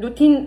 2-3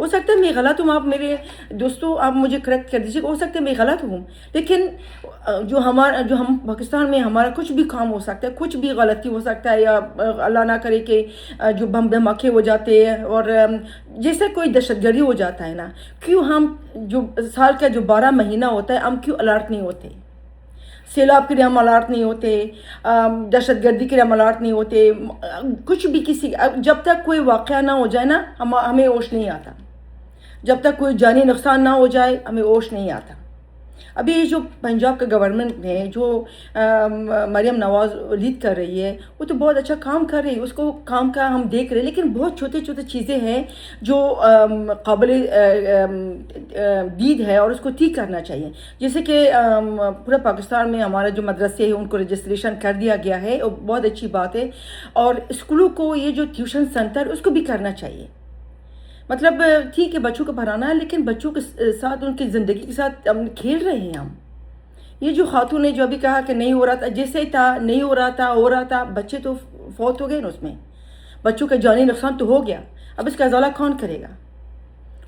ہو سکتا ہے میں غلط ہوں، آپ میرے دوستوں آپ مجھے کریکٹ کر دیجیے، ہو سکتا ہے میں غلط ہوں، لیکن جو ہم پاکستان میں ہمارا کچھ بھی کام ہو سکتا ہے، کچھ بھی غلطی ہو سکتا ہے، یا اللہ نہ کرے کہ جو بم دھماکے ہو جاتے ہیں، اور جیسے کوئی دہشت گردی ہو جاتا ہے نا، کیوں ہم جو سال کا جو 12 مہینہ ہوتا ہے ہم کیوں الرٹ نہیں ہوتے؟ سیلاب کے لیے ہم الرٹ نہیں ہوتے، دہشت گردی کے لیے ہم الرٹ نہیں ہوتے، کچھ بھی جب تک کوئی واقعہ نہ ہو جائے نا ہمیں ہوش نہیں آتا، جب تک کوئی جانی نقصان نہ ہو جائے ہمیں ہوش نہیں آتا۔ ابھی جو پنجاب کا گورنمنٹ ہے، جو مریم نواز لیڈ کر رہی ہے، وہ تو بہت اچھا کام کر رہی ہے، اس کو کام کا ہم دیکھ رہے ہیں، لیکن بہت چھوٹے چھوٹے چیزیں ہیں جو قابل دید ہے اور اس کو ٹھیک کرنا چاہیے، جیسے کہ پورا پاکستان میں ہمارا جو مدرسے ہیں ان کو رجسٹریشن کر دیا گیا ہے، اور بہت اچھی بات ہے، اور اسکولوں کو یہ جو ٹیوشن سینٹر اس کو بھی کرنا چاہیے۔ مطلب ٹھیک ہے بچوں کو پڑھانا ہے، لیکن بچوں کے ساتھ ان کی زندگی کے ساتھ ہم کھیل رہے ہیں ہم۔ یہ جو خاتون نے جو ابھی کہا کہ نہیں ہو رہا تھا، جیسے تھا نہیں ہو رہا تھا، بچے تو فوت ہو گئے نا، اس میں بچوں کا جانی نقصان تو ہو گیا، اب اس کا ازالہ کون کرے گا؟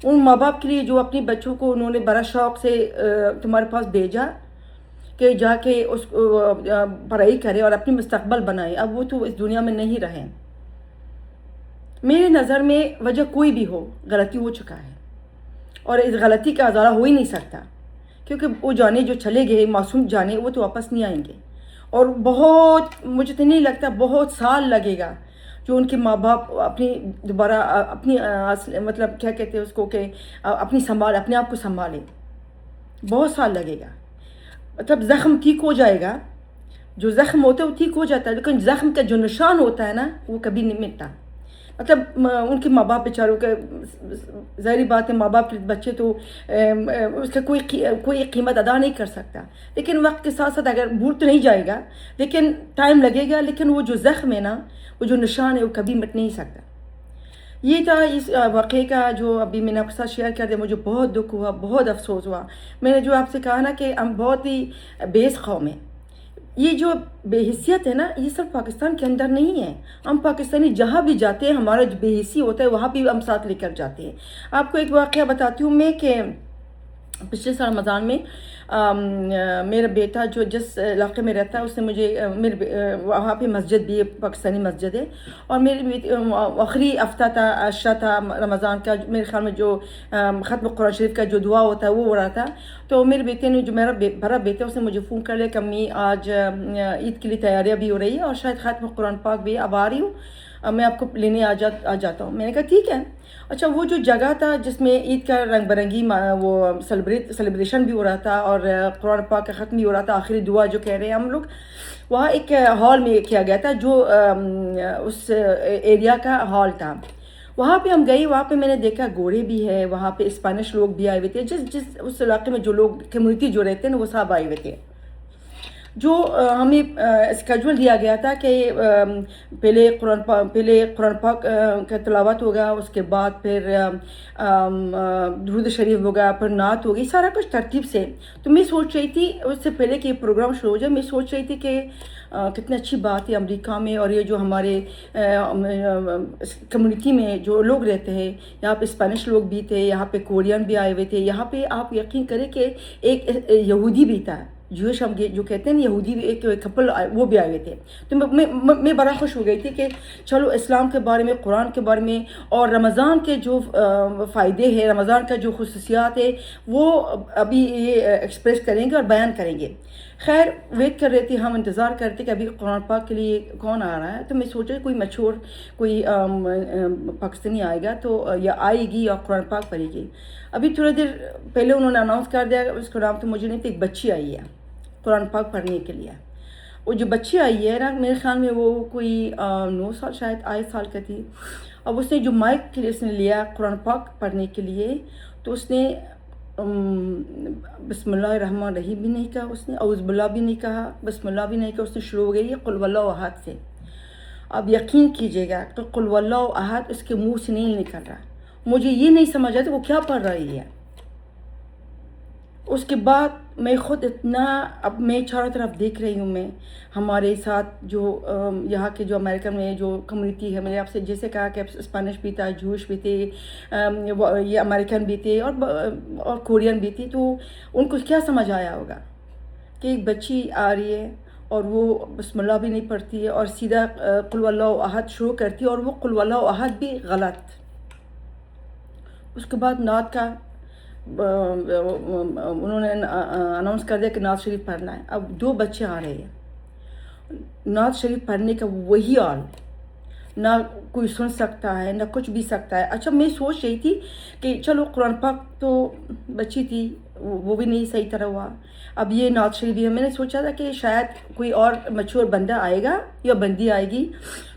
ان ماں باپ کے لیے جو اپنی بچوں کو انہوں نے بڑا شوق سے تمہارے پاس بھیجا کہ جا کے اس پڑھائی کرے اور اپنی مستقبل بنائے، اب وہ تو اس دنیا میں نہیں رہے۔ میرے نظر میں وجہ کوئی بھی ہو، غلطی ہو چکا ہے، اور اس غلطی کا ازالہ ہو ہی نہیں سکتا، کیونکہ وہ جانے جو چلے گئے معصوم جانے وہ تو واپس نہیں آئیں گے، اور بہت مجھے تو نہیں لگتا بہت سال لگے گا جو ان کے ماں باپ اپنی دوبارہ اپنی مطلب کیا کہتے ہیں اس کو کہ اپنے آپ کو سنبھالیں، بہت سال لگے گا۔ مطلب زخم ٹھیک ہو جائے گا، جو زخم ہوتا ہے وہ ٹھیک ہو جاتا ہے، لیکن زخم کا جو نشان ہوتا ہے نا وہ کبھی نہیں مٹتا۔ مطلب ان کے ماں باپ بیچاروں کا ظاہری بات ہے، ماں باپ کے بچے تو اس کا کوئی قیمت ادا نہیں کر سکتا، لیکن وقت کے ساتھ ساتھ اگر بھول تو نہیں جائے گا، لیکن ٹائم لگے گا، لیکن وہ جو زخم ہے نا، وہ جو نشان ہے وہ کبھی مٹ نہیں سکتا۔ یہ تھا اس واقعے کا جو ابھی میں نے آپ کے ساتھ شیئر کر دیا، مجھے بہت دکھ ہوا، بہت افسوس ہوا۔ میں نے جو آپ سے کہا نا کہ ہم بہت ہی بیس قوم ہیں، یہ جو بے حیثیت ہے نا یہ صرف پاکستان کے اندر نہیں ہے، ہم پاکستانی جہاں بھی جاتے ہیں ہمارا جو بے حیثی ہوتا ہے وہاں بھی ہم ساتھ لے کر جاتے ہیں۔ آپ کو ایک واقعہ بتاتی ہوں میں کہ پچھلے سال رمضان میں میرا بیٹا جو جس علاقے میں رہتا ہے اس نے مجھے وہاں پہ مسجد بھی ہے، پاکستانی مسجد ہے، اور میرے آخری ہفتہ تھا، عشرہ تھا رمضان کا، میرے خیال میں جو ختم قرآن شریف کا جو دعا ہوتا ہے وہ ہو رہا تھا، تو میرے بیٹے نے جو میرا بڑا بیٹا اس نے مجھے فون کر لیا کہ امی آج عید کے لیے تیاریاں بھی ہو رہی ہے اور شاید ختم قرآن پاک بھی اب آ رہی ہوں، میں آپ کو لینے آ جاتا ہوں۔ میں نے کہا ٹھیک ہے۔ اچھا، وہ جو جگہ تھا جس میں عید کا رنگ برنگی وہ سیلیبریشن بھی ہو رہا تھا اور قرآن پاک کا ختم بھی ہو رہا تھا، آخری دعا جو کہہ رہے ہیں ہم لوگ، وہاں ایک ہال میں کیا گیا تھا جو اس ایریا کا ہال تھا۔ وہاں پہ ہم گئی، وہاں پہ میں نے دیکھا گھوڑے بھی ہے، وہاں پہ اسپینش لوگ بھی آئے ہوئے تھے، جس اس علاقے میں جو لوگ کمیونٹی جو رہتے ہیں وہ سب آئے ہوئے تھے۔ جو ہمیں اسکیجول دیا گیا تھا کہ پہلے قرآن پاک کا تلاوت ہوگا، اس کے بعد پھر درود شریف ہوگا، پھر نعت ہوگی، سارا کچھ ترتیب سے۔ تو میں سوچ رہی تھی اس سے پہلے کہ یہ پروگرام شروع ہو جائے، میں سوچ رہی تھی کہ کتنی اچھی بات ہے امریکہ میں، اور یہ جو ہمارے کمیونٹی میں جو لوگ رہتے ہیں، یہاں پہ اسپینش لوگ بھی تھے، یہاں پہ کورین بھی آئے ہوئے تھے، یہاں پہ آپ یقین کریں کہ ایک یہودی بھی تھا، جوش ہم جو کہتے ہیں یہودی بھی، ایک کپل وہ بھی آئے ہوئے تھے۔ تو میں بڑا خوش ہو گئی تھی کہ چلو اسلام کے بارے میں، قرآن کے بارے میں، اور رمضان کے جو فائدے ہیں، رمضان کا جو خصوصیات ہے وہ ابھی یہ ایکسپریس کریں گے اور بیان کریں گے۔ خیر ویٹ کر رہے تھے، ہم انتظار کرتے کہ ابھی قرآن پاک کے لیے کون آ رہا ہے، تو میں سوچا کوئی مشہور کوئی پاکستانی آئے گا تو یا آئے گی اور قرآن پاک پڑھے گی۔ ابھی تھوڑی دیر پہلے انہوں نے اناؤنس کر دیا، اس کا نام تو مجھے نہیں، تو ایک بچی آئی ہے قرآن پاک پڑھنے کے لیے۔ وہ جو بچی آئی ہے نا، میرے خیال میں وہ کوئی 9 سال شاید 8 سال کا تھی۔ اب اس نے جو مائک کے لیے اس نے لیا قرآن پاک پڑھنے کے لیے، تو اس نے بسم اللہ الرحمن الرحیم بھی نہیں کہا، اس نے اعوذ باللہ بھی نہیں کہا، بسم اللہ بھی نہیں کہا، اس نے شروع ہو گئی قل واللہ احد سے۔ اب یقین کیجیے گا کہ قل واللہ احد اس کے منہ سے نہیں نکل رہا، مجھے یہ نہیں سمجھ آتا وہ کیا پڑھ رہی ہے۔ اس کے بعد میں خود اتنا، اب میں چاروں طرف دیکھ رہی ہوں، میں ہمارے ساتھ جو یہاں کے جو امریکن میں جو کمیونٹی ہے، میں نے آپ سے جیسے کہا کہ اسپینش بھی تھا، جوش بھی تھے، یہ امریکن بھی تھے، اور کورین بھی تھی، تو ان کو کیا سمجھ آیا ہوگا کہ ایک بچی آ رہی ہے اور وہ بسم اللہ بھی نہیں پڑھتی ہے اور سیدھا قل اللہ احد شروع کرتی ہے، اور وہ قل اللہ احد بھی غلط. اس کے بعد نعت کا انہوں نے اناؤنس کر دیا کہ نعت شریف پڑھنا ہے. اب 2 بچے آ رہے ہیں، نعت شریف پڑھنے کا وہی حال، نہ کوئی سن سکتا ہے نہ کچھ بھی سکتا ہے. اچھا میں سوچ رہی تھی کہ چلو قرآن پاک تو بچی تھی وہ بھی نہیں صحیح طرح ہوا، اب یہ نعت شریف بھی ہے. میں نے سوچا تھا کہ شاید کوئی اور میچور بندہ آئے گا یا بندی آئے گی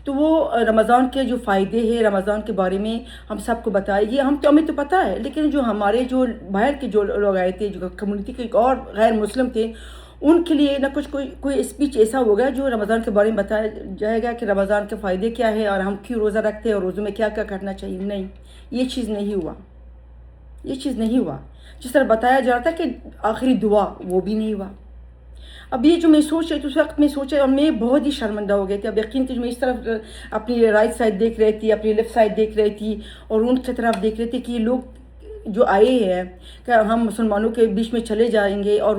تو وہ رمضان کے جو فائدے ہیں رمضان کے بارے میں ہم سب کو بتائے گی. ہمیں تو پتہ ہے، لیکن جو ہمارے جو باہر کے جو لوگ آئے تھے، جو کمیونٹی کے اور غیر مسلم تھے، ان کے لیے نہ کچھ کوئی اسپیچ ایسا ہوگا جو رمضان کے بارے میں بتایا جائے گا کہ رمضان کے فائدے کیا ہے اور ہم کیوں روزہ رکھتے ہیں اور روزوں میں کیا کیا کرنا چاہیے. نہیں، یہ چیز نہیں ہوا. جس طرح بتایا جا رہا تھا کہ آخری دعا، وہ بھی نہیں ہوا. اب یہ جو میں سوچ رہی تھی اس وقت میں سوچا اور میں بہت ہی شرمندہ ہو گئی تھی. اب یقین کہ میں اس طرف اپنی رائٹ سائڈ دیکھ رہی تھی، اپنی لیفٹ سائڈ دیکھ رہی تھی، اور ان کی طرف دیکھ رہی تھی کہ یہ لوگ جو آئے ہیں کہ ہم مسلمانوں کے بیچ میں چلے جائیں گے، اور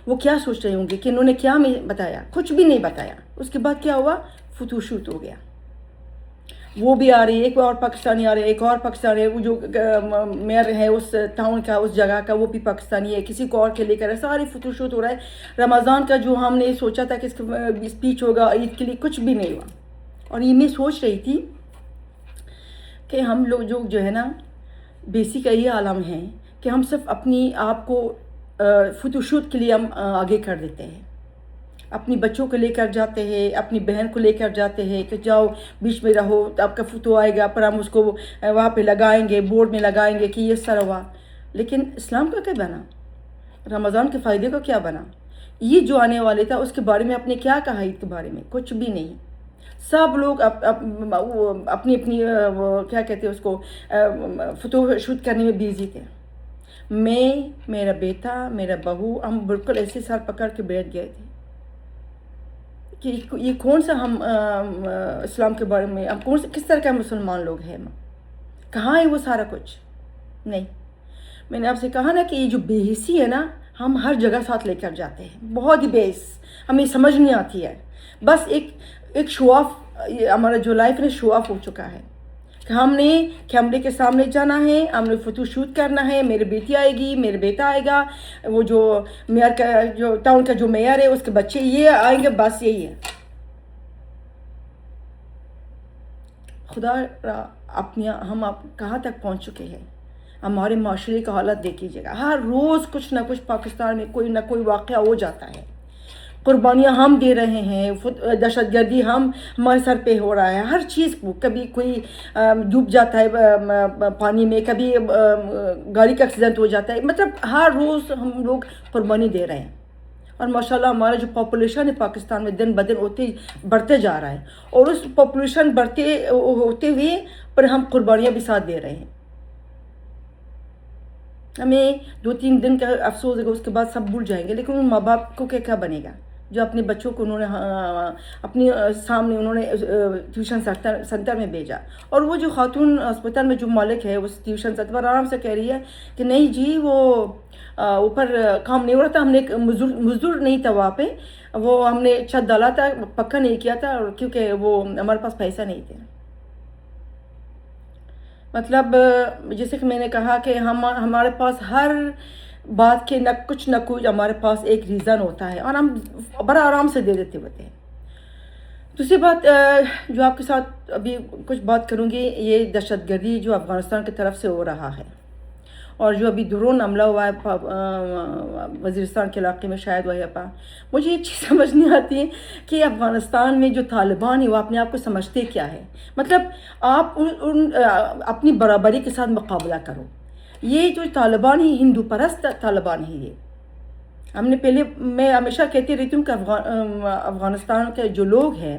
وہ کیا سوچ رہے ہوں گے کہ انہوں نے کیا میں بتایا. کچھ بھی نہیں بتایا. اس کے بعد کیا ہوا؟ فتوشوت ہو گیا. وہ بھی آ رہی ہے، ایک اور پاکستانی آ رہے، ایک اور پاکستانی، وہ جو میئر ہے اس ٹاؤن کا، اس جگہ کا، وہ بھی پاکستانی ہے، کسی کو اور کے لے کر ہے. ساری فوٹوشوٹ ہو رہا ہے. رمضان کا جو ہم نے سوچا تھا کہ اس کا اسپیچ ہوگا عید کے لیے، کچھ بھی نہیں ہوا. اور یہ میں سوچ رہی تھی کہ ہم لوگ جو ہے نا بیسک یہ عالم ہیں کہ ہم صرف اپنی آپ کو فوٹوشوٹ کے لیے ہم آگے کر دیتے ہیں. اپنی بچوں کو لے کر جاتے ہیں، اپنی بہن کو لے کر جاتے ہیں کہ جاؤ بیچ میں رہو، آپ کا فوٹو آئے گا، پر ہم اس کو وہاں پہ لگائیں گے، بورڈ میں لگائیں گے کہ یہ سر ہوا. لیکن اسلام کا کیا بنا؟ رمضان کے فائدے کا کیا بنا؟ یہ جو آنے والے تھا اس کے بارے میں اپنے کیا کہا؟ عید کے بارے میں کچھ بھی نہیں. سب لوگ اپنی کیا کہتے ہیں اس کو فوٹو شوٹ کرنے میں بیزی تھے. میں، میرا بیٹا، میرا بہو، ہم بالکل ایسے سال پکڑ کے بیٹھ گئے تھے کہ یہ کون سا ہم اسلام کے بارے میں، ہم کس طرح کا مسلمان لوگ ہیں؟ کہاں ہے وہ سارا کچھ؟ نہیں. میں نے آپ سے کہا نا کہ یہ جو بے حسی ہے نا، ہم ہر جگہ ساتھ لے کر جاتے ہیں. بہت ہی بے حس، ہمیں سمجھ نہیں آتی ہے. بس ایک شو آف، ہمارا جو لائف ہے شو آف ہو چکا ہے کہ ہم نے کیمرے کے سامنے جانا ہے، ہم نے فوٹو شوٹ کرنا ہے. میری بیٹی آئے گی، میرا بیٹا آئے گا، وہ جو میئر کا، جو ٹاؤن کا جو میئر ہے اس کے بچے یہ آئیں گے، بس یہی ہے. خدا ہم کہاں تک پہنچ چکے ہیں؟ ہمارے معاشرے کا حالت دیکھ لیجیے گا. ہر روز کچھ نہ کچھ پاکستان میں کوئی نہ کوئی واقعہ ہو جاتا ہے. قربانیاں ہم دے رہے ہیں، دہشت گردی ہمارے سر پہ ہو رہا ہے. ہر چیز کو، کبھی کوئی ڈوب جاتا ہے پانی میں، کبھی گاڑی کا ایکسیڈنٹ ہو جاتا ہے. مطلب ہر روز ہم لوگ قربانی دے رہے ہیں. اور ماشاءاللہ ہمارا جو پاپولیشن ہے پاکستان میں دن بدن بڑھتے جا رہا ہے، اور اس پاپولیشن بڑھتے ہوتے ہوئے پر ہم قربانیاں بھی ساتھ دے رہے ہیں. ہمیں 2-3 دن کا افسوس ہے، اس کے بعد سب بھول جائیں گے. لیکن ان ماں باپ کو کیا بنے گا جو اپنے بچوں کو انہوں نے اپنی سامنے انہوں نے ٹیوشن سینٹر میں بھیجا، اور وہ جو خاتون ہسپتال میں جو مالک ہے اس ٹیوشن سینٹر پر آرام سے کہہ رہی ہے کہ نہیں جی وہ اوپر کام نہیں ہو رہا تھا، ہم نے مزدور نہیں تھا وہاں پہ، وہ ہم نے چھت ڈالا تھا، پکا نہیں کیا تھا، کیونکہ وہ ہمارے پاس پیسہ نہیں تھے. مطلب جیسے کہ میں نے کہا کہ ہمارے پاس ہر بات کے نہ کچھ ہمارے پاس ایک ریزن ہوتا ہے، اور ہم بڑا آرام سے دے دیتے ہوتے ہیں. دوسری بات جو آپ کے ساتھ ابھی کچھ بات کروں گی، یہ دہشت گردی جو افغانستان کی طرف سے ہو رہا ہے، اور جو ابھی ڈرون حملہ ہوا ہے وزیرستان کے علاقے میں، شاید وہی پا، مجھے یہ چیز سمجھ نہیں آتی ہے کہ افغانستان میں جو طالبان ہیں وہ اپنے آپ کو سمجھتے کیا ہے. مطلب آپ اپنی برابری کے ساتھ مقابلہ کرو. یہ جو طالبان ہی ہندو پرست طالبان ہی ہے. میں ہمیشہ کہتی رہتی ہوں کہ افغانستان کے جو لوگ ہیں،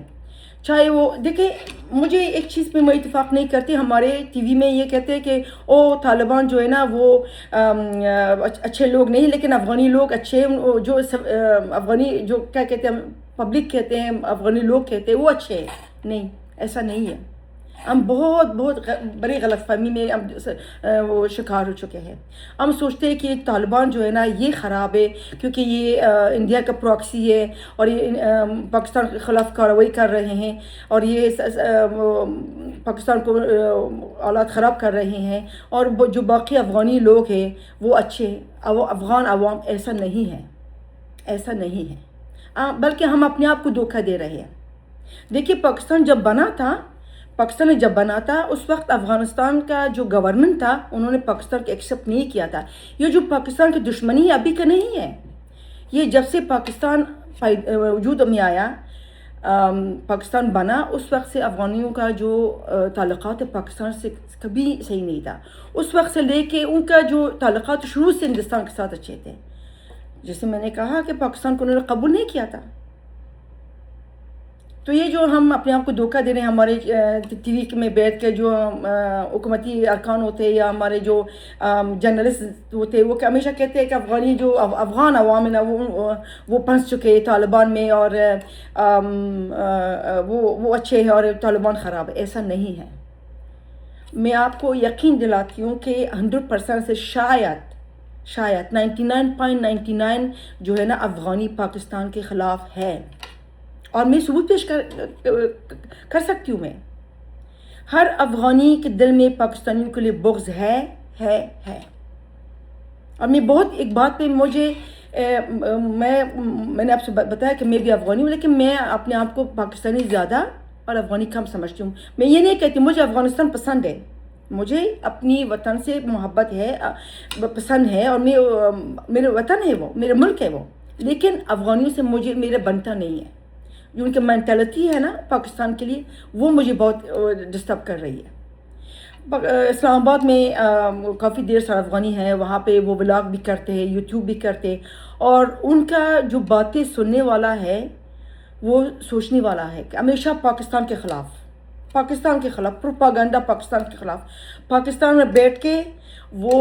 چاہے وہ دیکھیں، مجھے ایک چیز پہ میں اتفاق نہیں کرتی، ہمارے ٹی وی میں یہ کہتے ہیں کہ او طالبان جو ہے نا وہ اچھے لوگ نہیں، لیکن افغانی لوگ اچھے، جو افغانی جو کیا کہتے ہیں پبلک کہتے ہیں، افغانی لوگ کہتے ہیں وہ اچھے ہیں. نہیں، ایسا نہیں ہے. ہم بہت بڑی غلط فہمی میں وہ شکار ہو چکے ہیں. ہم سوچتے ہیں کہ طالبان جو ہے نا یہ خراب ہے کیونکہ یہ انڈیا کا پراکسی ہے اور یہ پاکستان کے خلاف کارروائی کر رہے ہیں اور یہ پاکستان کو حالات خراب کر رہے ہیں، اور جو باقی افغانی لوگ ہیں وہ اچھے ہیں. افغان عوام ایسا نہیں ہے، ایسا نہیں ہے، بلکہ ہم اپنے آپ کو دھوکہ دے رہے ہیں. دیکھیے پاکستان جب بنا تھا اس وقت افغانستان کا جو گورنمنٹ تھا انہوں نے پاکستان کو ایکسیپٹ نہیں کیا تھا. یہ جو پاکستان کی دشمنی ہے ابھی کا نہیں ہے، یہ جب سے پاکستان وجود میں آیا، پاکستان بنا، اس وقت سے افغانیوں کا جو تعلقات پاکستان سے کبھی صحیح نہیں تھا. اس وقت سے لے کے ان کا جو تعلقات شروع سے ہندوستان کے ساتھ اچھے تھے. جیسے میں نے کہا کہ پاکستان کو انہوں نے قبول نہیں کیا تھا. تو یہ جو ہم اپنے آپ کو دھوکہ دے رہے ہیں، ہمارے ٹی وی میں بیٹھ کے جو حکومتی ارکان ہوتے ہیں یا ہمارے جو جرنلسٹ ہوتے ہیں وہ ہمیشہ کہتے ہیں کہ افغان عوام ہے نا وہ پھنس چکے طالبان میں اور وہ اچھے ہیں اور طالبان خراب ہے. ایسا نہیں ہے. میں آپ کو یقین دلاتی ہوں کہ 100% سے شاید 99.99 جو ہے نا افغانی پاکستان کے خلاف ہے، اور میں ثبوت پیش کر سکتی ہوں. میں ہر افغانی کے دل میں پاکستانیوں کے لیے بغض ہے. اور میں ایک بات پہ میں نے آپ سے بتایا کہ میں بھی افغانی ہوں، لیکن میں اپنے آپ کو پاکستانی زیادہ اور افغانی کم سمجھتی ہوں. میں یہ نہیں کہتی مجھے افغانستان پسند ہے، مجھے اپنی وطن سے محبت ہے، پسند ہے، اور میرے وطن ہے، وہ میرے ملک ہے وہ، لیکن افغانیوں سے میرا بنتا نہیں ہے. جو ان کی مینٹلٹی ہے نا پاکستان کے لیے، وہ مجھے بہت ڈسٹرب کر رہی ہے. اسلام آباد میں کافی دیر سے افغانی ہیں، وہاں پہ وہ ولاگ بھی کرتے ہیں، یوٹیوب بھی کرتے ہیں، اور ان کا جو باتیں سننے والا ہے وہ سوچنے والا ہے کہ ہمیشہ پاکستان کے خلاف پروپاگنڈا، پاکستان میں بیٹھ کے وہ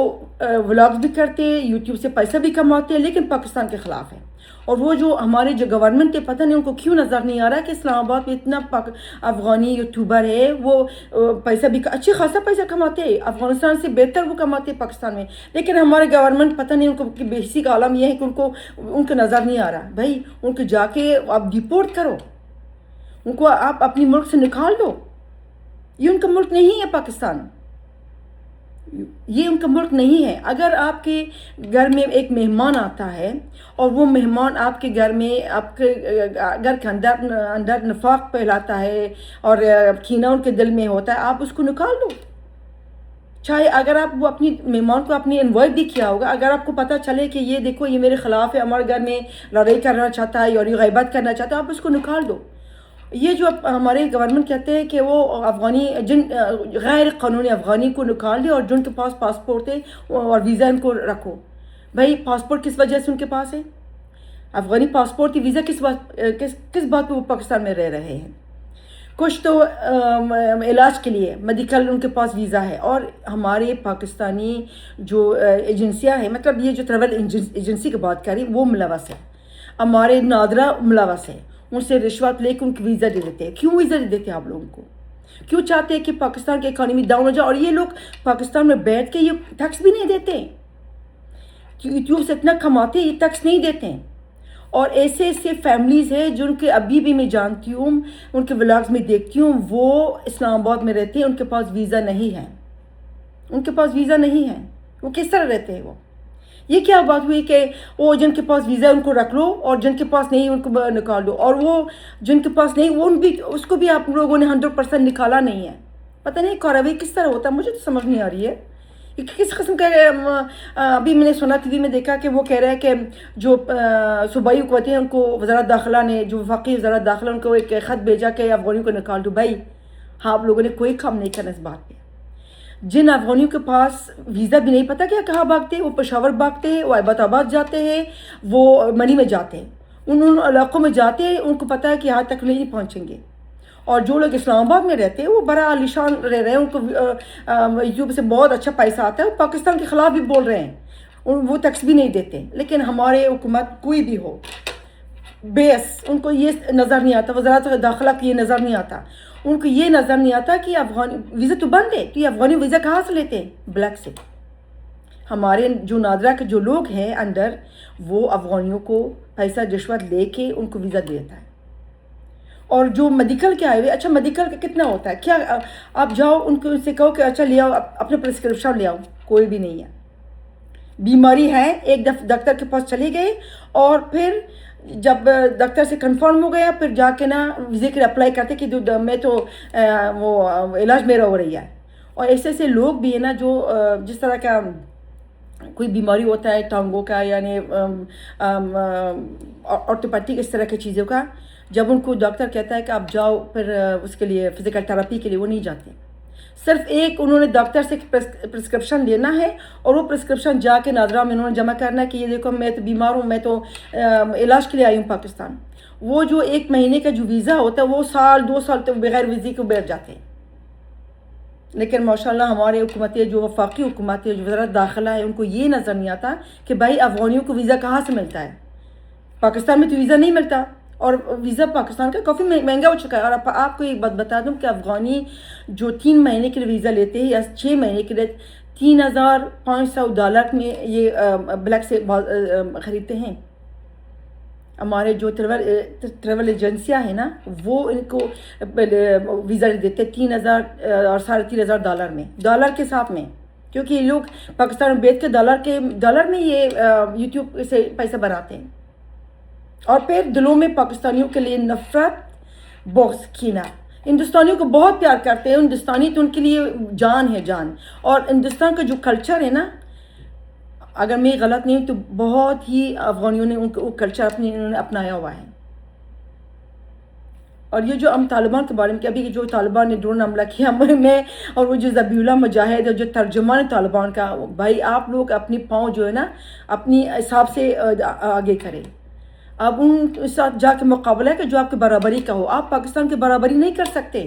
ولاگز بھی کرتے ہیں، یوٹیوب سے پیسہ بھی کماتے ہیں، لیکن پاکستان کے خلاف ہے. اور وہ جو ہمارے جو گورنمنٹ ہے، پتہ نہیں ان کو کیوں نظر نہیں آ رہا ہے کہ اسلام آباد میں اتنا افغانی یوٹیوبر ہے، وہ پیسہ بھی اچھی خاصا پیسہ کماتے ہیں، افغانستان سے بہتر وہ کماتے ہیں پاکستان میں، لیکن ہمارے گورنمنٹ پتہ نہیں ان کو بیسک عالم یہ ہے کہ ان کو نظر نہیں آ رہا. بھائی ان کو جا کے آپ ڈیپورٹ کرو، ان کو آپ اپنی ملک سے نکال دو. یہ ان کا ملک نہیں ہے پاکستان، یہ ان کا ملک نہیں ہے. اگر آپ کے گھر میں ایک مہمان آتا ہے اور وہ مہمان آپ کے گھر میں آپ کے گھر کے اندر نفاق پھیلاتا ہے اور کینہ ان کے دل میں ہوتا ہے، آپ اس کو نکال دو. چاہے اگر آپ وہ اپنی مہمان کو اپنی انوائٹ بھی کیا ہوگا، اگر آپ کو پتہ چلے کہ یہ دیکھو یہ میرے خلاف ہے، ہمارے گھر میں لڑائی کرنا چاہتا ہے اور یہ غیبت کرنا چاہتا ہے، آپ اس کو نکال دو. یہ جو ہمارے گورنمنٹ کہتے ہیں کہ وہ افغانی غیر قانونی افغانی کو نکال دے اور جن کے پاس پاسپورٹ ہے اور ویزا ان کو رکھو. بھائی پاسپورٹ کس وجہ سے ان کے پاس ہے؟ افغانی پاسپورٹ کی ویزا کس بات پہ وہ پاکستان میں رہ رہے ہیں؟ کچھ تو علاج کے لیے میڈیکل ان کے پاس ویزا ہے، اور ہمارے پاکستانی جو ایجنسیاں ہیں، مطلب یہ جو ٹریول ایجنسی کی بات کر رہی وہ ملوث ہے، ہمارے نادرا ملوث ہے، ان سے رشوت لے کے ان کو ویزا دے دیتے ہیں. کیوں ویزا دے دیتے ہیں آپ لوگوں کو؟ کیوں چاہتے ہیں کہ پاکستان کی اکانومی ڈاؤن ہو جائے؟ اور یہ لوگ پاکستان میں بیٹھ کے یہ ٹیکس بھی نہیں دیتے، یوٹیوب سے اتنا کماتے ہیں، یہ ٹیکس نہیں دیتے ہیں. اور ایسے فیملیز ہیں جن کے ابھی بھی میں جانتی ہوں، ان کے ولاگز میں دیکھتی ہوں، وہ اسلام آباد میں رہتے ہیں، ان کے پاس ویزا نہیں ہے. وہ کس طرح رہتے ہیں؟ وہ یہ کیا بات ہوئی کہ وہ جن کے پاس ویزا ان کو رکھ لو اور جن کے پاس نہیں ان کو نکال دو، اور وہ جن کے پاس نہیں وہ اس کو بھی آپ لوگوں نے 100% نکالا نہیں ہے. پتہ نہیں کارروائی کس طرح ہوتا ہے، مجھے تو سمجھ نہیں آ رہی ہے کس قسم کا. ابھی میں نے سنا ٹی وی میں دیکھا کہ وہ کہہ رہا ہے کہ جو صوبائی حکومتیں ہیں ان کو وزارت داخلہ نے، جو وفاقی وزارت داخلہ ان کو ایک خط بھیجا کہ افغانیوں کو نکال دو. بھائی ہاں آپ لوگوں نے کوئی کام نہیں کرنا اس بات پہ. جن افغانیوں کے پاس ویزا بھی نہیں، پتہ کیا کہاں بھاگتے ہیں؟ وہ پشاور بھاگتے ہیں، وہ ایبٹ آباد جاتے ہیں، وہ منی میں جاتے ہیں، ان علاقوں میں جاتے ہیں، ان کو پتہ ہے کہ یہاں تک نہیں پہنچیں گے. اور جو لوگ اسلام آباد میں رہتے ہیں وہ بڑا عالیشان رہ رہے ہیں، ان کو یوٹیوب سے بہت اچھا پیسہ آتا ہے، وہ پاکستان کے خلاف بھی بول رہے ہیں، وہ ٹیکس بھی نہیں دیتے. لیکن ہمارے حکومت کوئی بھی ہو بیس ان کو یہ نظر نہیں آتا، وزارت داخلہ کو یہ نظر نہیں آتا، ان کو یہ نظر نہیں آتا کہ افغانی ویزا تو بند ہے، تو یہ افغانی ویزا کہاں سے لیتے ہیں؟ بلیک سے. ہمارے جو نادرا کے جو لوگ ہیں اندر، وہ افغانیوں کو پیسہ رشوت لے کے ان کو ویزا دیتا ہے. اور جو میڈیکل کے آئے ہوئے، اچھا میڈیکل کا کتنا ہوتا ہے؟ کیا آپ جاؤ ان کو، ان سے کہو کہ اچھا لے آؤ اپنے پرسکرپشن لے آؤ، کوئی بھی نہیں ہے. بیماری ہے، ایک دفعہ ڈاکٹر کے پاس چلے گئے، اور پھر جب ڈاکٹر سے کنفرم ہو گیا پھر جا کے نا ویزے کے لیے اپلائی کرتے کہ میں تو وہ علاج میرا ہو رہی ہے. اور ایسے ایسے لوگ بھی ہیں نا جو جس طرح کا کوئی بیماری ہوتا ہے ٹانگوں کا، یعنی آرتھوپیڈک اس طرح کی چیزوں کا، جب ان کو ڈاکٹر کہتا ہے کہ آپ جاؤ پھر اس کے لیے فزیکل تھراپی کے لیے، وہ نہیں جاتے. صرف ایک انہوں نے ڈاکٹر سے پرسکرپشن لینا ہے، اور وہ پرسکرپشن جا کے نادرا میں انہوں نے جمع کرنا ہے کہ یہ دیکھو میں تو بیمار ہوں، میں تو علاج کے لیے آئی ہوں پاکستان. وہ جو 1 مہینے کا جو ویزا ہوتا ہے وہ سال 2 سال تو بغیر ویزے کو بیٹھ جاتے ہیں. لیکن ماشاءاللہ ہمارے حکومتیں، جو وفاقی حکومت ہے، جو وزارت داخلہ ہے، ان کو یہ نظر نہیں آتا کہ بھائی افغانیوں کو ویزا کہاں سے ملتا ہے. پاکستان میں تو ویزا نہیں ملتا، اور ویزا پاکستان کا کافی مہنگا ہو چکا ہے. اور آپ کو ایک بات بتا دوں کہ افغانی جو 3 مہینے کے لیے ویزا لیتے ہیں یا 6 مہینے کے لیے $3,500 میں یہ بلیک سے خریدتے ہیں. ہمارے جو ٹریول ایجنسیاں ہیں نا، وہ ان کو ویزا دیتے 3,000 اور $3,500 میں، ڈالر کے ساتھ میں، کیونکہ یہ لوگ پاکستان میں بیچ کے ڈالر میں یہ یوٹیوب سے پیسہ بناتے ہیں. اور پھر دلوں میں پاکستانیوں کے لیے نفرت، بغض، کینہ. ہندوستانیوں کو بہت پیار کرتے ہیں، ہندوستانی تو ان کے لیے جان ہے، جان. اور ہندوستان کا جو کلچر ہے نا، اگر میں غلط نہیں تو بہت ہی افغانیوں نے وہ کلچر انہوں نے اپنایا ہوا ہے. اور یہ جو ہم طالبان کے بارے میں کہ ابھی جو طالبان نے ڈرون حملہ کیا میں، اور وہ جو ذبیح اللہ مجاہد ہے جو ترجمان طالبان کا، بھائی آپ لوگ اپنی پاؤں جو ہے نا اپنی حساب سے آگے کریں. اب ان کے ساتھ جا کے مقابلہ ہے کہ جو آپ کے برابری کا ہو. آپ پاکستان کی برابری نہیں کر سکتے.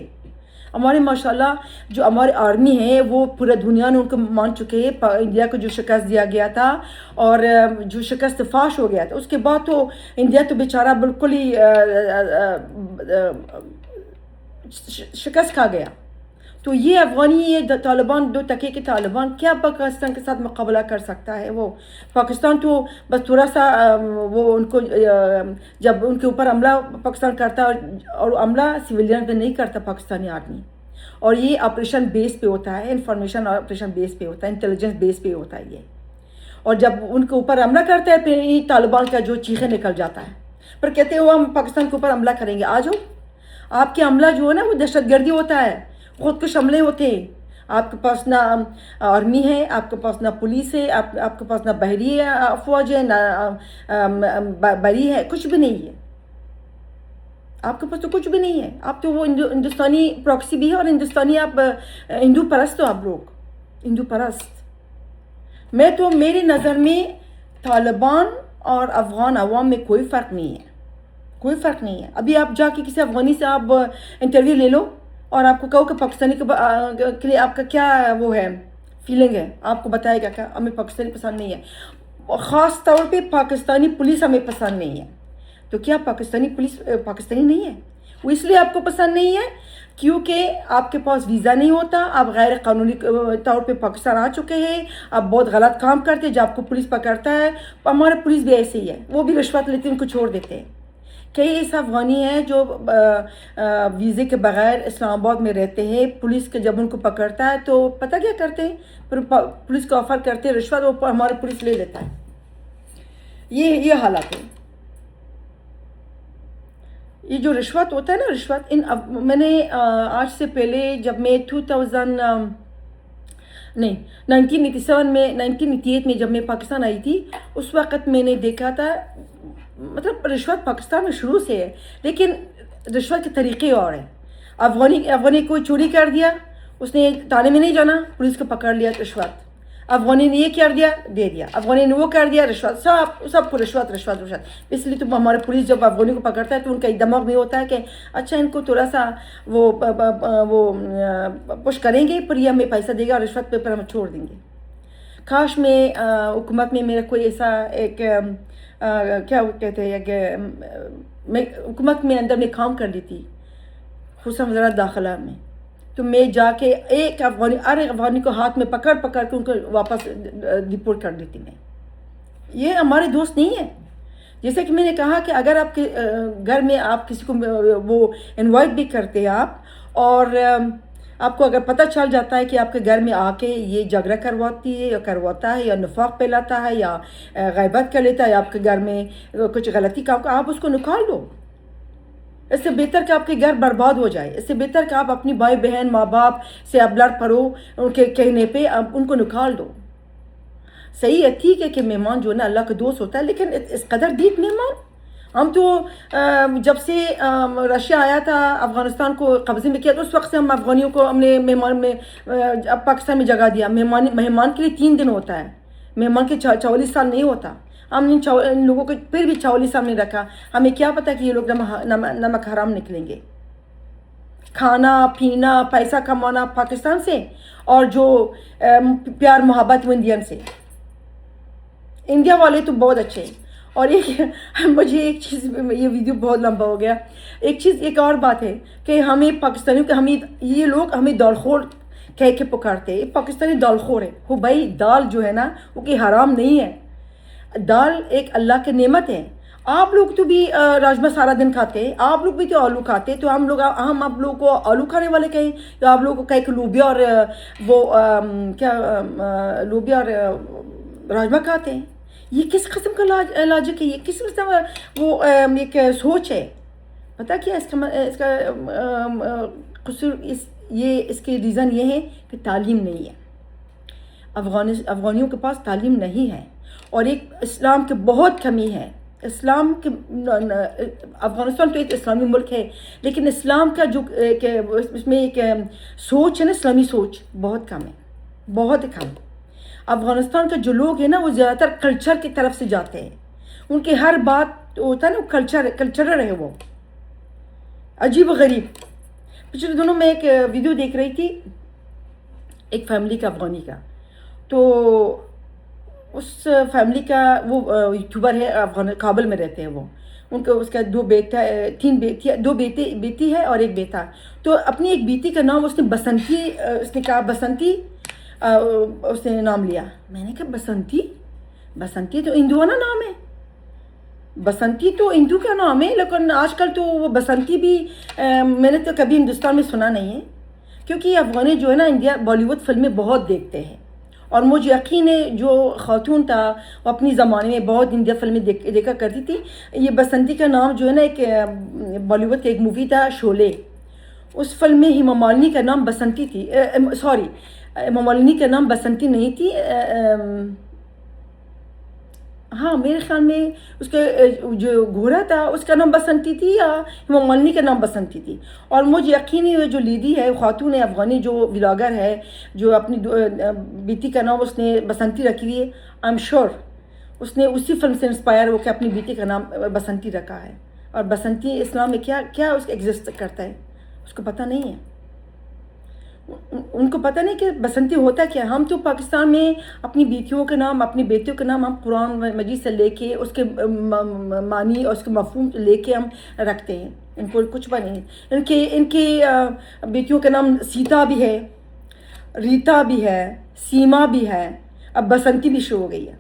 ہمارے ماشاءاللہ جو ہماری آرمی ہے وہ پورے دنیا نے ان کو مان چکے ہیں. انڈیا کو جو شکست دیا گیا تھا اور جو شکست فاش ہو گیا تھا، اس کے بعد تو انڈیا تو بیچارہ بالکل ہی شکست کھا گیا. تو یہ افغانی، یہ طالبان، 2 ٹکے کے طالبان کیا پاکستان کے ساتھ مقابلہ کر سکتا ہے؟ وہ پاکستان تو بس تھوڑا سا وہ ان کو جب ان کے اوپر حملہ پاکستان کرتا اور حملہ سویلین پہ نہیں کرتا پاکستانی آرمی. اور یہ آپریشن بیس پہ ہوتا ہے، انفارمیشن آپریشن بیس پہ ہوتا ہے، انٹیلیجنس بیس پہ ہوتا ہے یہ. اور جب ان کے اوپر حملہ کرتا ہے پھر یہ طالبان کا جو چیخیں نکل جاتا ہے، پھر کہتے ہیں وہ ہم پاکستان کے اوپر حملہ کریں گے. آ جاؤ. آپ کے حملہ جو ہے نا وہ دہشت گردی ہوتا ہے، خود کش حملے ہوتے ہیں. آپ کے پاس نہ آرمی ہے، آپ کے پاس نہ پولیس ہے، آپ کے پاس نہ بحری افواج ہے، نہ بری ہے، کچھ بھی نہیں ہے. آپ کے پاس تو کچھ بھی نہیں ہے. آپ تو وہ ہندوستانی پراکسی بھی ہے، اور ہندوستانی آپ ہندو پرست ہو. آپ لوگ ہندو پرست. میں تو میری نظر میں طالبان اور افغان عوام میں کوئی فرق نہیں ہے، کوئی فرق نہیں ہے. ابھی آپ جا کے کسی افغانی سے آپ انٹرویو لے لو اور آپ کو کہو کہ پاکستانی کے لیے آپ کا کیا وہ ہے، فیلنگ ہے، آپ کو بتائے گا کہ ہمیں پاکستانی پسند نہیں ہے. خاص طور پہ پاکستانی پولیس ہمیں پسند نہیں ہے. تو کیا پاکستانی پولیس پاکستانی نہیں ہے؟ وہ اس لیے آپ کو پسند نہیں ہے کیونکہ آپ کے پاس ویزا نہیں ہوتا، آپ غیر قانونی طور پہ پاکستان آ چکے ہیں، آپ بہت غلط کام کرتے ہیں. جب آپ کو پولیس پکڑتا ہے، ہمارے پولیس بھی ایسے ہی ہے، وہ بھی رشوت لیتے ہیں، ان کو چھوڑ دیتے ہیں. کئی ایسے افغانی ہیں جو ویزے کے بغیر اسلام آباد میں رہتے ہیں. پولیس کے جب ان کو پکڑتا ہے تو پتہ کیا کرتے ہیں؟ پھر پولیس کو آفر کرتے ہیں رشوت، وہ ہمارے پولیس لے لیتا ہے. یہ حالات ہے. یہ جو رشوت ہوتا ہے نا، رشوت میں نے آج سے پہلے جب میں 1988 میں جب میں پاکستان آئی تھی، اس وقت میں نے دیکھا تھا، مطلب رشوت پاکستان میں شروع سے ہے لیکن رشوت کے طریقے اور ہیں. افغانی کوئی چوری کر دیا، اس نے تھانے میں نہیں جانا، پولیس کو پکڑ لیا رشوت. افغانی نے یہ کر دیا دے دیا، افغانی نے وہ کر دیا رشوت، سب کو رشوت رشوت رشوت۔ اس لیے تو ہمارے پولیس جب افغانی کو پکڑتا ہے تو ان کا دماغ میں ہوتا ہے کہ اچھا ان کو تھوڑا سا وہ پش کریں گے، پھر یہ ہمیں پیسہ دے گا اور رشوت پہ ہم چھوڑ دیں گے۔ کاش میں حکومت میں میرا کوئی ایسا ایک کیا کہتے ہیں کہ میں حکومت میں اندر میں کام کر لیتی، خصوصاً وزارت داخلہ میں، تو میں جا کے ایک افغانی ہر افغانی کو ہاتھ میں پکڑ پکڑ کے ان کو واپس ڈپورٹ کر دیتی میں۔ یہ ہمارے دوست نہیں ہیں۔ جیسے کہ میں نے کہا کہ اگر آپ کے گھر میں آپ کسی کو وہ انوائٹ بھی کرتے ہیں آپ، اور آپ کو اگر پتہ چل جاتا ہے کہ آپ کے گھر میں آ کے یہ جھگڑا کرواتی ہے یا کرواتا ہے یا نفاق پھیلاتا ہے یا غیبت کر لیتا ہے یا آپ کے گھر میں کچھ غلطی کام، آپ اس کو نکال دو۔ اس سے بہتر کہ آپ کے گھر برباد ہو جائے، اس سے بہتر کہ آپ اپنی بھائی بہن ماں باپ سے اب لڑ پڑو ان کے کہنے پہ، ان کو نکال دو۔ صحیح ہے، ٹھیک ہے کہ مہمان جو ہے نا اللہ کا دوست ہوتا ہے، لیکن اس قدر ڈیپ مہمان ہم تو جب سے رشیا آیا تھا افغانستان کو قبضے میں کیا تو اس وقت سے ہم افغانیوں کو ہم نے مہمان میں اب پاکستان میں جگہ دیا۔ مہمان کے لیے 3 دن ہوتا ہے، مہمان کے 44 سال نہیں ہوتا۔ ہم نے ان لوگوں کو پھر بھی 44 سال میں رکھا، ہمیں کیا پتہ کہ یہ لوگ نمک حرام نکلیں گے۔ کھانا پینا پیسہ کمانا پاکستان سے، اور جو پیار محبت وہ انڈین سے۔ انڈیا والے تو بہت اچھے ہیں۔ اور مجھے ایک چیز، یہ ویڈیو بہت لمبا ہو گیا، ایک اور بات ہے کہ ہمیں پاکستانیوں کے یہ لوگ ہمیں دالخور کہہ کے پکارتے ہیں، پاکستانی دالخور ہے۔ وہ بھائی دال جو ہے نا وہ کہ حرام نہیں ہے، دال ایک اللہ کی نعمت ہے۔ آپ لوگ تو بھی راجمہ سارا دن کھاتے ہیں، آپ لوگ بھی تو آلو کھاتے ہیں، تو ہم آپ لوگوں کو آلو کھانے والے کہیں، یا آپ لوگوں کو کہیں کہ لوبیا اور وہ لوبیا اور راجمہ کھاتے ہیں؟ یہ کس قسم کا لاجک ہے؟ یہ کس قسم وہ ایک سوچ ہے؟ پتہ کیا اس کا قصور، اس کے ریزن یہ ہے کہ تعلیم نہیں ہے۔ افغانیوں کے پاس تعلیم نہیں ہے، اور ایک اسلام کی بہت کمی ہے۔ اسلام کے افغانستان تو ایک اسلامی ملک ہے، لیکن اسلام کا جو اس میں ایک سوچ ہے نا، اسلامی سوچ بہت کم ہے، بہت کم۔ افغانستان کے جو لوگ ہیں نا وہ زیادہ تر کلچر کی طرف سے جاتے ہیں، ان کے ہر بات ہوتا ہے نا کلچرل ہے، وہ عجیب و غریب۔ پچھلے دنوں میں ایک ویڈیو دیکھ رہی تھی ایک فیملی کا، افغانی کا، تو اس فیملی کا وہ یوٹیوبر ہے، کابل میں رہتے ہیں وہ، اس کا 2 بیٹا 3 بیٹی 2 بیٹی ہے اور 1 بیٹا۔ تو اپنی ایک بیٹی کا نام اس نے بسنتی، اس نے کہا بسنتی، اس نے نام لیا۔ میں نے کہا بسنتی تو ہندوانہ نام ہے، بسنتی تو ہندو کا نام ہے، لیکن آج کل تو وہ بسنتی بھی میں نے تو کبھی ہندوستان میں سنا نہیں ہے، کیونکہ افغانی جو ہے نا انڈیا بالی ووڈ فلمیں بہت دیکھتے ہیں، اور مجھے یقین ہے جو خاتون تھا وہ اپنی زمانے میں بہت انڈیا فلمیں دیکھا کرتی تھی۔ یہ بسنتی کا نام جو ہے نا ایک بالی ووڈ کا ایک مووی تھا شولے، اس فلم میں ہیما مالنی کا نام بسنتی تھی، سوری ہیما مالنی کا نام بسنتی نہیں تھی، ہاں میرے خیال میں اس کا جو گھوڑا تھا اس کا نام بسنتی تھی یا ہیما مالنی کا نام بسنتی تھی۔ اور مجھے یقین ہے جو لیڈی ہے خاتون ہے افغانی جو ولاگر ہے جو اپنی بیٹی کا نام اس نے بسنتی رکھی ہوئی ہے، آئی ایم شیور اس نے اسی فلم سے انسپائر ہو کے اپنی بیٹی کا نام بسنتی رکھا ہے۔ اور بسنتی اسلام میں کیا اس کا ایگزسٹ کرتا ہے اس کو پتہ نہیں ہے، ان کو پتہ نہیں کہ بسنتی ہوتا کیا۔ ہم تو پاکستان میں اپنی بیٹیوں کے نام اپنی بیٹیوں کے نام ہم قرآن مجید سے لے کے اس کے معنی اور اس کے مفہوم لے کے ہم رکھتے ہیں، ان کو کچھ بھی نہیں۔ ان کی بیٹیوں کا نام سیتا بھی ہے، ریتا بھی ہے، سیما بھی ہے، اب بسنتی بھی شروع ہو گئی ہے۔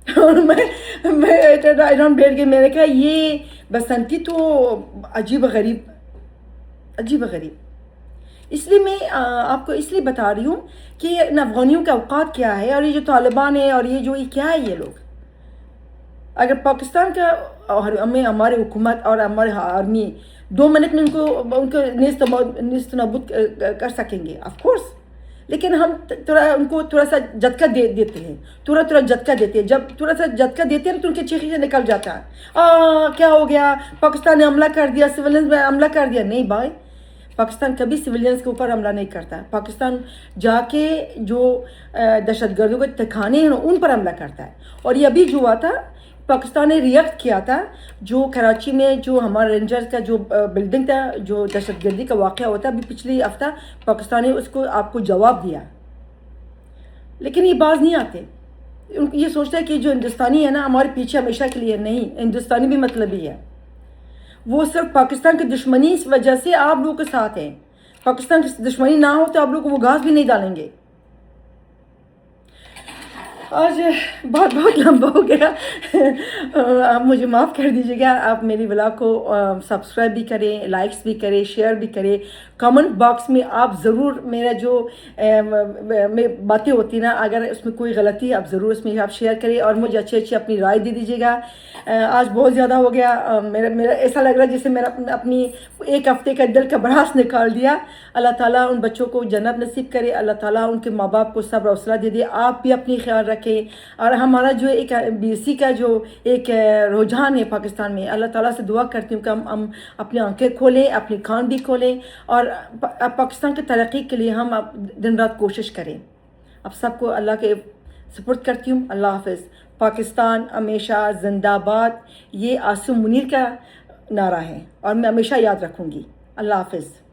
اور میں ایران بیٹھ کے میں نے کہا یہ بسنتی تو عجیب غریب۔ اس لیے میں آپ کو اس لیے بتا رہی ہوں کہ ان افغانیوں کا اوقات کیا ہے، اور یہ جو طالبان ہے اور یہ کیا ہے، یہ لوگ اگر پاکستان کا ہمارے حکومت اور ہمارے آرمی 2 منٹ میں ان کو نیست نابود کر سکیں گے آف کورس، لیکن ہم ان کو تھوڑا سا جھٹکا دیتے ہیں، تھوڑا جھٹکا دیتے ہیں۔ جب تھوڑا سا جھٹکا دیتے ہیں تو ان کے چیخے سے نکل جاتا ہے، کیا ہو گیا، پاکستان نے حملہ کر دیا، سویلنس میں حملہ کر دیا۔ نہیں بھائی، پاکستان کبھی سویلینز کے اوپر حملہ نہیں کرتا ہے. پاکستان جا کے جو دہشت گردوں کے ٹھکانے ہیں ان پر حملہ کرتا ہے. اور یہ ابھی جو ہوا تھا پاکستان نے ریئیکٹ کیا تھا جو کراچی میں جو ہمارا رینجرز کا جو بلڈنگ تھا جو دہشت گردی کا واقعہ ہوتا ابھی پچھلی ہفتہ پاکستان نے اس کو آپ کو جواب دیا. لیکن یہ باز نہیں آتے. یہ سوچتا ہے کہ جو ہندوستانی ہے نا ہمارے پیچھے ہمیشہ کے لیے. نہیں, ہندوستانی بھی مطلبی ہے. وہ صرف پاکستان کی دشمنی اس وجہ سے آپ لوگوں کے ساتھ ہیں. پاکستان کی دشمنی نہ ہو تو آپ لوگ کو وہ گھاس بھی نہیں ڈالیں گے. آج بہت لمبا ہو گیا. آپ مجھے معاف کر دیجیے گا. آپ میری ولاگ کو سبسکرائب بھی کریں, لائکس بھی کریں, شیئر بھی کریں. کمنٹ باکس میں آپ ضرور میرا جو باتیں ہوتی نا اگر اس میں کوئی غلطی ہے آپ ضرور اس میں آپ شیئر کریں اور مجھے اچھی اپنی رائے دے دیجیے گا. آج بہت زیادہ ہو گیا. میرا ایسا لگ رہا ہے جیسے میرا اپنی ایک ہفتے کا دل کا بڑھاس نکال دیا. اللہ تعالیٰ ان بچوں کو جنت نصیب کرے. اللہ تعالیٰ ان کے ماں باپ کو صبر و حوصلہ دے دے. آپ بھی اپنی خیال رکھیں. اور ہمارا جو ایک BSc کا جو ایک رجحان ہے پاکستان میں, اللہ تعالیٰ سے دعا کرتی ہوں کہ ہم اپنی آنکھیں کھولیں, اپنی کان بھی کھولیں اور پاکستان کی ترقی کے لیے ہم دن رات کوشش کریں. اب سب کو اللہ کے سپورٹ کرتی ہوں. اللہ حافظ. پاکستان ہمیشہ زندہ باد. یہ عاصم منیر کا نعرہ ہے اور میں ہمیشہ یاد رکھوں گی. اللہ حافظ.